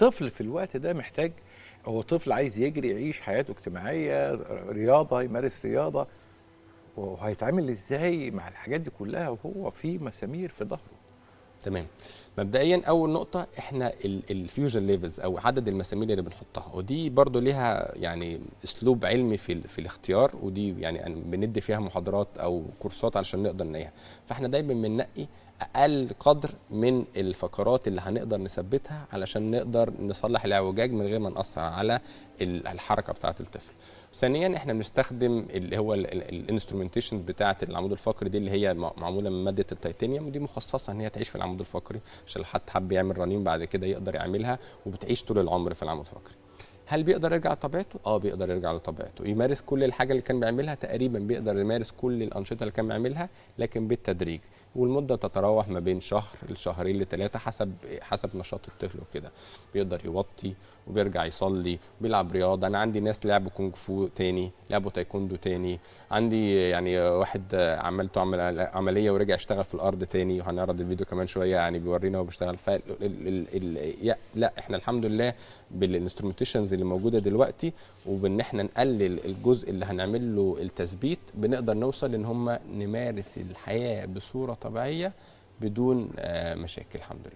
الطفل في الوقت ده محتاج، هو طفل عايز يجري يعيش حياته اجتماعيه، رياضه، يمارس رياضه، وهيتعامل ازاي مع الحاجات دي كلها وهو في مسامير في ظهره؟ تمام. مبدئيا اول نقطه، احنا الفيوجن ليفلز او عدد المسامير اللي بنحطها، ودي برضو ليها يعني اسلوب علمي في الاختيار، ودي يعني بندي فيها محاضرات او كورسات علشان نقدر نلاقيها. فاحنا دايما بننقي اقل قدر من الفقرات اللي هنقدر نثبتها علشان نقدر نصلح الاعوجاج من غير ما ناثر على الحركه بتاعه الطفل. ثانيا احنا بنستخدم اللي هو الانسترومنتيشن بتاعه العمود الفقري دي، اللي هي معموله من ماده التيتانيوم، ودي مخصصه ان هي تعيش في العمود الفقري عشان لو حد حب يعمل رنين بعد كده يقدر يعملها، وبتعيش طول العمر في العمود الفقري. هل بيقدر يرجع لطبيعته؟ بيقدر يرجع لطبيعته، يمارس كل الحاجه اللي كان بيعملها، تقريبا بيقدر يمارس كل الانشطه اللي كان بيعملها، لكن بالتدريج. والمده تتراوح ما بين شهر لشهرين لثلاثه حسب نشاط الطفل وكده. بيقدر يوطي وبيرجع يصلي وبيلعب رياضه. انا عندي ناس لعبوا كونغ فو تاني، لعبوا تايكوندو تاني، عندي يعني واحد عملته عمليه ورجع يشتغل في الارض تاني، وهنعرض الفيديو كمان شويه يعني بيورينا هو بيشتغل. لا احنا الحمد لله بالانسترومنتيشنز اللي موجوده دلوقتي، وبان احنا نقلل الجزء اللي هنعمل له التثبيت، بنقدر نوصل ان هم نمارس الحياه بصوره طبيعيه بدون مشاكل الحمد لله.